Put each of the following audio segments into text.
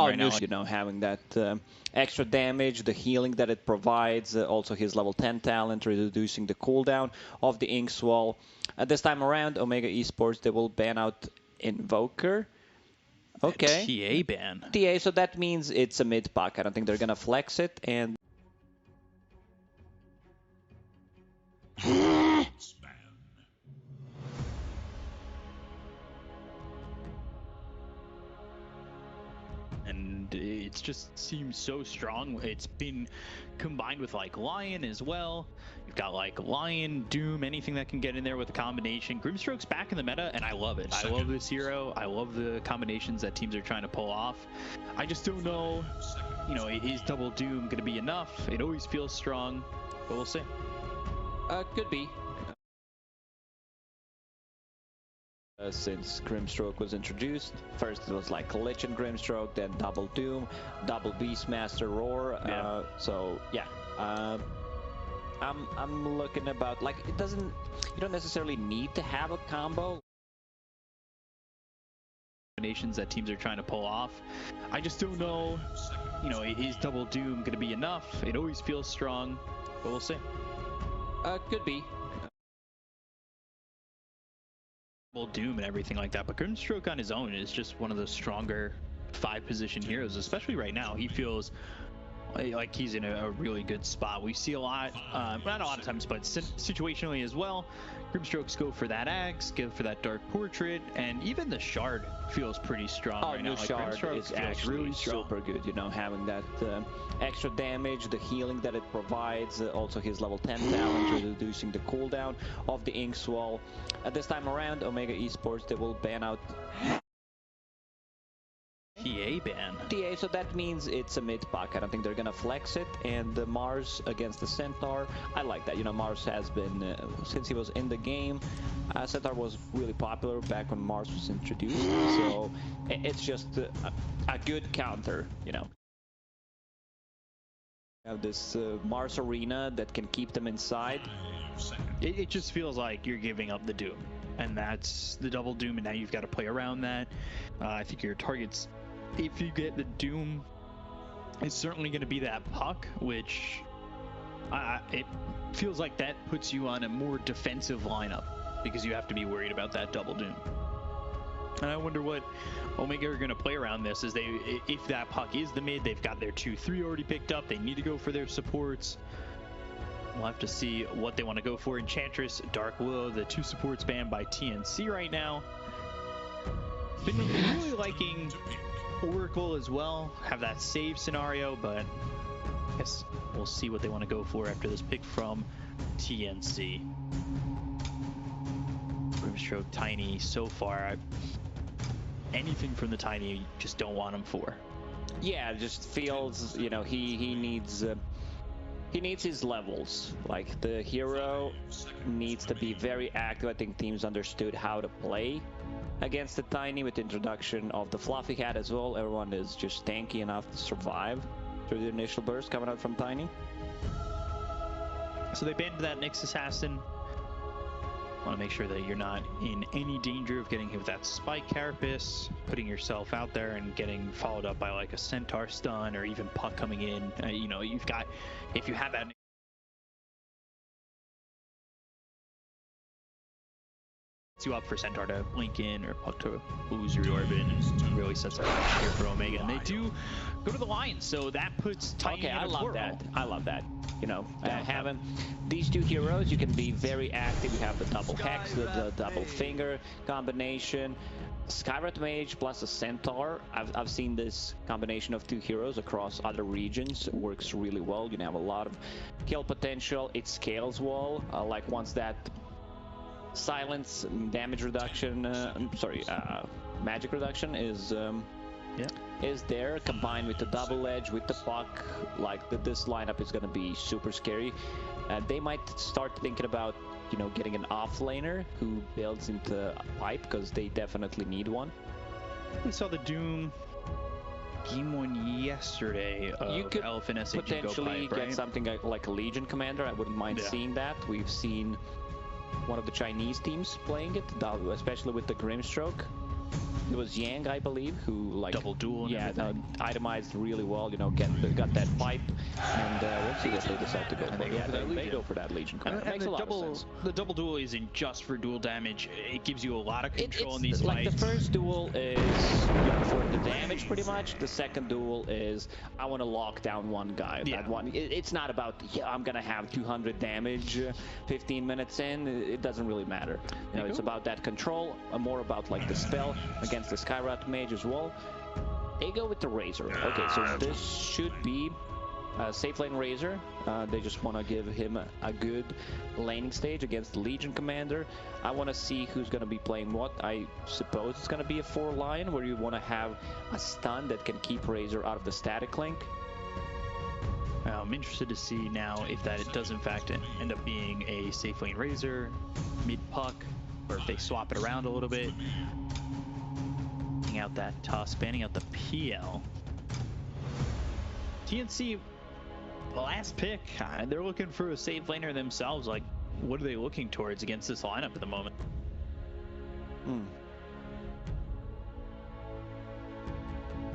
right now. You know, having that extra damage, the healing that it provides, also his level 10 talent, reducing the cooldown of the Inkswall. This time around, Omega Esports, they will ban out Invoker. Okay. TA ban. TA, so that means it's a mid puck. I don't think they're gonna flex it, and and it just seems so strong. It's been combined with like Lion as well. You've got like Lion, Doom, anything that can get in there with a combination. Grimstroke's back in the meta, and I love it. I love this hero. I love the combinations that teams are trying to pull off. I just don't know, you know, is Double Doom going to be enough? It always feels strong, but we'll see. could be. Since Grimstroke was introduced, first it was like Lich and Grimstroke, then Double Doom, Double Beastmaster Roar. Yeah. So yeah, I'm looking about like it doesn't. You don't necessarily need to have a combo. Combinations that teams are trying to pull off. I just don't know, you know, is Double Doom going to be enough? It always feels strong, but we'll see. Could be. Doom and everything like that, but Grimstroke on his own is just one of the stronger 5-position heroes, especially right now. He feels like he's in a really good spot. We see a lot, not a lot of times, but situationally as well. Grimstrokes go for that axe, go for that dark portrait, and even the shard feels pretty strong right now. Like shard is actually really super good. You know, having that extra damage, the healing that it provides, also his level 10 talent, reducing the cooldown of the Inkswall. This time around, Omega Esports, they will ban out TA ban. TA, so that means it's a mid puck. I don't think they're gonna flex it. And Mars against the Centaur, I like that. You know, Mars has been, since he was in the game, Centaur was really popular back when Mars was introduced. So it's just a good counter, you know. You have this Mars arena that can keep them inside. It just feels like you're giving up the Doom, and that's the Double Doom, and now you've got to play around that. I think your targets, if you get the Doom, it's certainly going to be that puck, which it feels like that puts you on a more defensive lineup because you have to be worried about that Double Doom. And I wonder what Omega are going to play around this. Is if that puck is the mid, they've got their 2-3 already picked up. They need to go for their supports. We'll have to see what they want to go for. Enchantress, Dark Willow, the 2 supports banned by TNC right now. Been really liking Oracle as well. Have that save scenario, but I guess we'll see what they want to go for after this pick from TNC. Grimstroke, Tiny, so far, anything from the Tiny, you just don't want him for. Yeah, it just feels, you know, he needs his levels. Like, the hero needs to be very active. I think teams understood how to play against the Tiny with the introduction of the Fluffy Hat as well. Everyone is just tanky enough to survive through the initial burst coming out from Tiny. So they banned that Nyx Assassin. Want to make sure that you're not in any danger of getting hit with that Spike Carapace, putting yourself out there and getting followed up by like a Centaur stun or even puck coming in. You know, you've got, if you have that, you up for Centaur to link in or puck to lose your orbit, and really sets up here for Omega. And they do go to the line, so that puts Tiny in a love portal. that. I love that. You know, having these 2 heroes, you can be very active. You have the double hex, the double finger combination, Skywrath Mage plus a Centaur. I've seen this combination of 2 heroes across other regions. It works really well. You have a lot of kill potential. It scales well. Like once that silence, damage reduction, magic reduction is there, combined with the double edge, with the puck, like this lineup is going to be super scary. They might start thinking about, you know, getting an offlaner who builds into a pipe, because they definitely need one. We saw the Doom game one yesterday of you could Elephant SAG potentially go pipe, right? get something like a Legion Commander. I wouldn't mind seeing that. We've seen one of the Chinese teams playing it, especially with the Grimstroke. it was Yang, I believe, who like double duel and everything. Itemized really well. You know, got that pipe, and we'll see what they decide to go for. Yeah, they go for that Legion commander. Makes a lot of sense. The double duel isn't just for duel damage. It gives you a lot of control in these like fights. The first duel is for the damage, pretty much. The second duel is I want to lock down one guy. Yeah. That one. It's not about I'm gonna have 200 damage 15 minutes in. It doesn't really matter. You know, it's about that control, more about like the spell against the Skyrat Mage as well. They go with the Razor. Okay, so this should be safe lane Razor. They just want to give him a good laning stage against the Legion Commander. I want to see who's going to be playing what. I suppose it's going to be a 4-line where you want to have a stun that can keep Razor out of the static link. I'm interested to see now if that it does in fact end up being a safe lane Razor, mid puck, or if they swap it around a little bit. Out that toss, banning out the PL. TNC, last pick. They're looking for a safe laner themselves. Like, what are they looking towards against this lineup at the moment?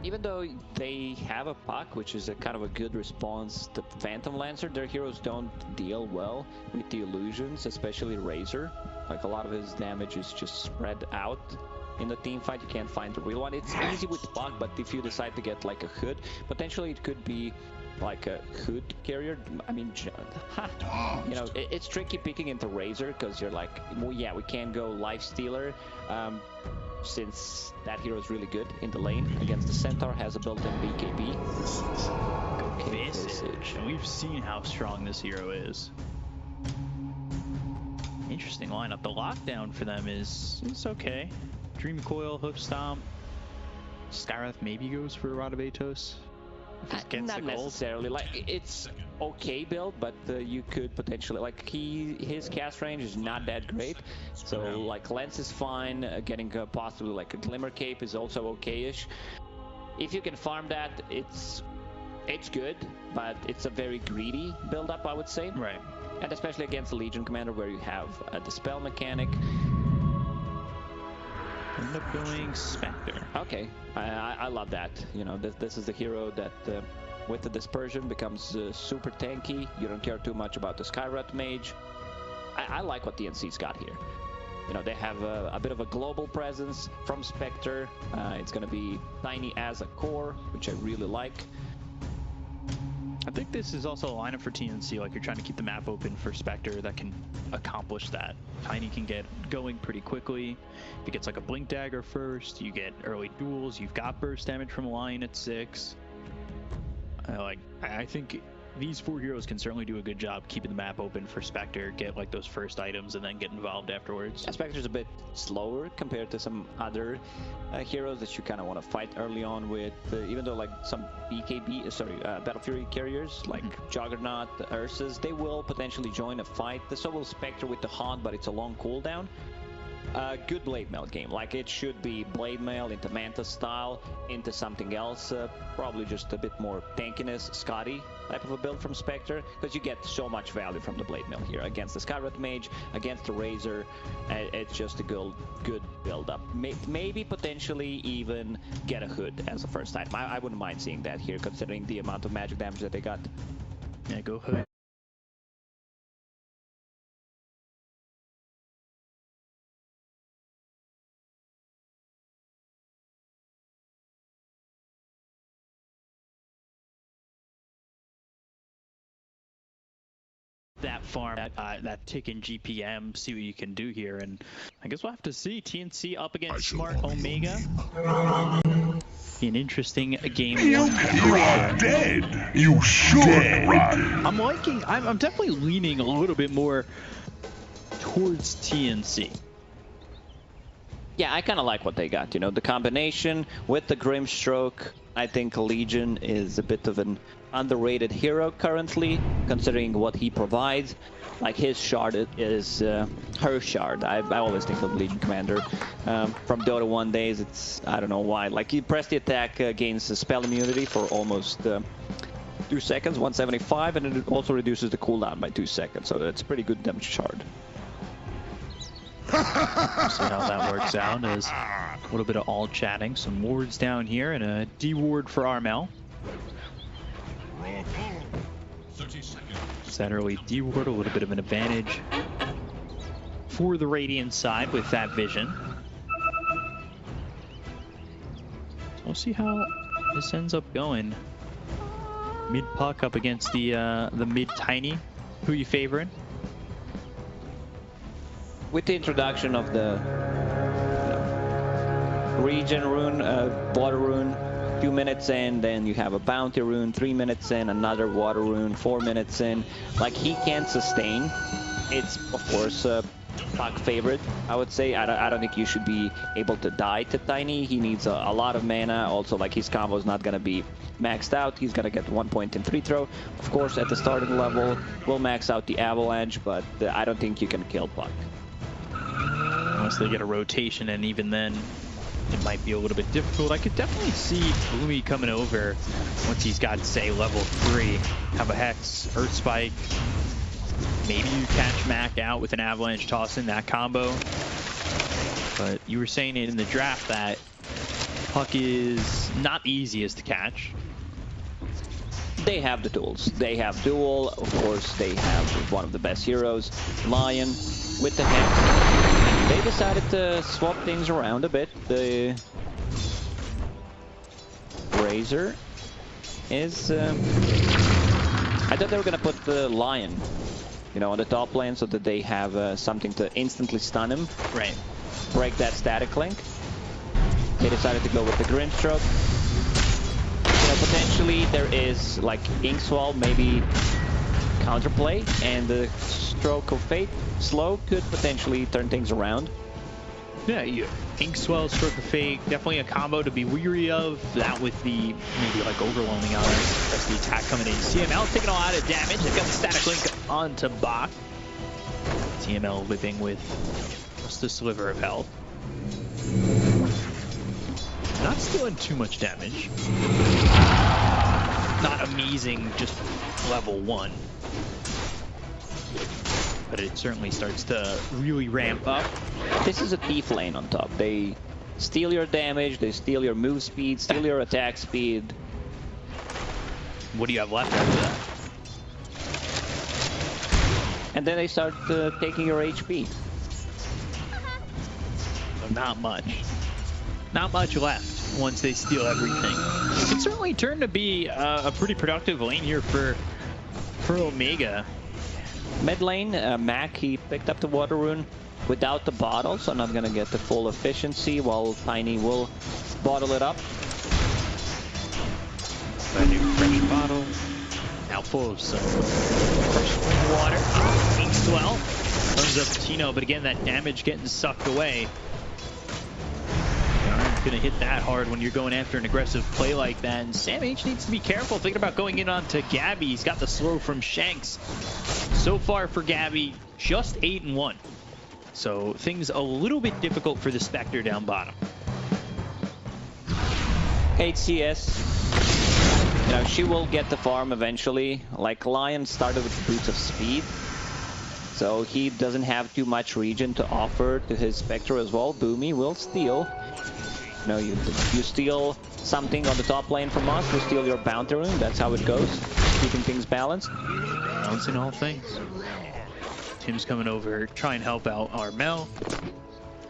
Even though they have a puck, which is a kind of a good response to Phantom Lancer, their heroes don't deal well with the illusions, especially Razor. Like, a lot of his damage is just spread out. In the team fight, you can't find the real one. It's easy with puck, but if you decide to get like a hood, potentially it could be like a hood carrier. I mean, you know, it's tricky picking into Razor because you're like, well, yeah, we can't go Life Stealer since that hero is really good in the lane against the Centaur, has a built-in BKB. Visage. And we've seen how strong this hero is. Interesting lineup. The lockdown for them is okay. Dream Coil, Hoof Stomp, Skyrath maybe goes for Radabatos. Not necessarily. Like, it's okay build, but you could potentially, like, his cast range is not that great. So like Lens is fine. Getting possibly like a Glimmer Cape is also okay-ish. If you can farm that, it's good, but it's a very greedy build-up, I would say. Right. And especially against the Legion Commander, where you have the spell mechanic. End up going Spectre. Okay, I love that. You know, this is the hero that with the dispersion becomes super tanky. You don't care too much about the Skyrat Mage. I like what TNC's got here. You know, they have a bit of a global presence from Spectre. It's going to be tiny as a core, which I really like. I think this is also a lineup for TNC, like you're trying to keep the map open for Spectre that can accomplish that. Tiny can get going pretty quickly. If it gets like a Blink Dagger first, you get early duels, you've got burst damage from line at 6. I think these 4 heroes can certainly do a good job keeping the map open for Spectre, get like those first items and then get involved afterwards. Yeah, Spectre's a bit slower compared to some other heroes that you kind of want to fight early on with, even though like some Battle Fury carriers like Juggernaut, Ursus, they will potentially join a fight. So will Spectre with the Haunt, but it's a long cooldown. Good Blade Mail game. Like, it should be Blade Mail into Manta style, into something else, probably just a bit more tankiness, Scotty type of a build from Spectre, because you get so much value from the Blade Mail here against the Skyrat Mage, against the Razor. It's just a good build up. Maybe potentially even get a hood as a first item. I wouldn't mind seeing that here, considering the amount of magic damage that they got. Yeah, go hood. That farm, that tick in GPM, see what you can do here, and I guess we'll have to see. TNC up against Smart Omega. Be an interesting game. You are dead. You should run. I'm definitely leaning a little bit more towards TNC. Yeah, I kind of like what they got. You know, the combination with the Grimstroke. I think Legion is a bit of an underrated hero currently, considering what he provides. Like, his shard is her shard. I always think of Legion Commander from Dota 1 days. It's, I don't know why. Like, you press the attack, gains spell immunity for almost 2 seconds, 175, and it also reduces the cooldown by 2 seconds. So that's a pretty good damage shard. See how that works out as little bit of all chatting. Some wards down here and a D ward for Armel. 30 seconds. It's that early D ward, a little bit of an advantage for the Radiant side with that vision. So we'll see how this ends up going. Mid puck up against the mid tiny. Who you favoring? With the introduction of the regen rune, water rune, 2 minutes in, then you have a bounty rune, 3 minutes in, another water rune, 4 minutes in. Like, he can't sustain. It's, of course, puck favorite, I would say. I don't think you should be able to die to Tiny. He needs a lot of mana. Also, like, his combo is not going to be maxed out. He's going to get 1 point in free throw. Of course, at the starting level, we'll max out the avalanche, but I don't think you can kill puck. Unless they get a rotation, and even then, it might be a little bit difficult. I could definitely see Boomy coming over once he's got, say, level 3. Have a Hex, Earth Spike. Maybe you catch Mac out with an Avalanche toss in that combo. But you were saying in the draft that puck is not the easiest to catch. They have the tools. They have Duel. Of course, they have one of the best heroes, Lion, with the Hex. They decided to swap things around a bit. The Razor is... I thought they were going to put the Lion, you know, on the top lane so that they have something to instantly stun him. Right. Break that static link. They decided to go with the Grimstroke. You know, potentially there is, like, Inkswell, maybe counterplay, and the Stroke of Fate slow could potentially turn things around. Yeah, Inkswell, Stroke of Fate, definitely a combo to be weary of. That with the maybe like overwhelming eyes. That's the attack coming in. CML taking a lot of damage. They've got the static link onto Bach. CML living with just a sliver of health. Not stealing too much damage. Not amazing, just level 1. But it certainly starts to really ramp up. This is a thief lane on top. They steal your damage, they steal your move speed, steal your attack speed. What do you have left after that? And then they start taking your HP. So not much. Not much left once they steal everything. It can certainly turn to be a pretty productive lane here for Omega. Mid lane, Mac, he picked up the water rune without the bottle, so not gonna get the full efficiency, while Tiny will bottle it up. A new fresh bottle, now full of some fresh water. Inkswell turns up Tino, but again, that damage getting sucked away. Gonna hit that hard when you're going after an aggressive play like that. And Sam H needs to be careful, thinking about going in onto Gabby. He's got the slow from Shanks. So far for Gabby, just 8-1. So things a little bit difficult for the Spectre down bottom. HCS, you know, she will get the farm eventually. Like, Lion started with Boots of Speed, so he doesn't have too much regen to offer to his Spectre as well. Boomy will steal. You know, you steal something on the top lane from us, we'll steal your bounty rune. That's how it goes, keeping things balanced. Balancing all things. Tim's coming over, try and help out Armel.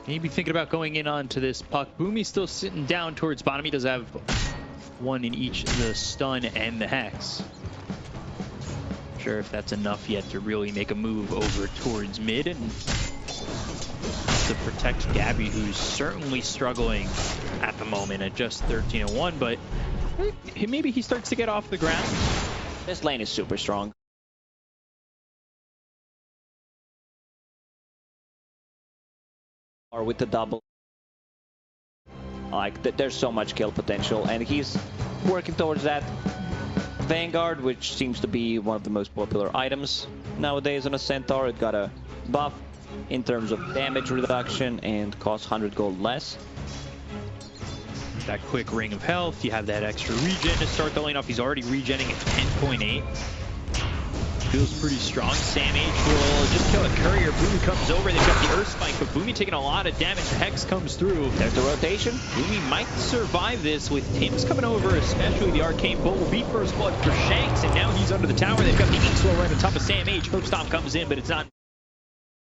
Maybe thinking about going in onto this puck. Boomy's still sitting down towards bottom. He does have one in each, the stun and the hex. Not sure if that's enough yet to really make a move over towards mid and to protect Gabby, who's certainly struggling at the moment at just 13-1, but maybe he starts to get off the ground. This lane is super strong. Or with the double. Like, there's so much kill potential, and he's working towards that. Vanguard, which seems to be one of the most popular items nowadays on a Centaur. It got a buff in terms of damage reduction and costs 100 gold less. That quick ring of health, you have that extra regen to start the lane off. He's already regenning at 10.8. feels pretty strong. Sam H will just kill a courier. Boomy comes over. They've got the Earth Spike, but Boomy taking a lot of damage. Hex comes through. There's the rotation. Boomy might survive this with Tim's coming over, especially the Arcane Bolt will be first blood for Shanks, and now he's under the tower. They've got the Inkswell right on top of Sam H. Hope Stomp comes in, but it's not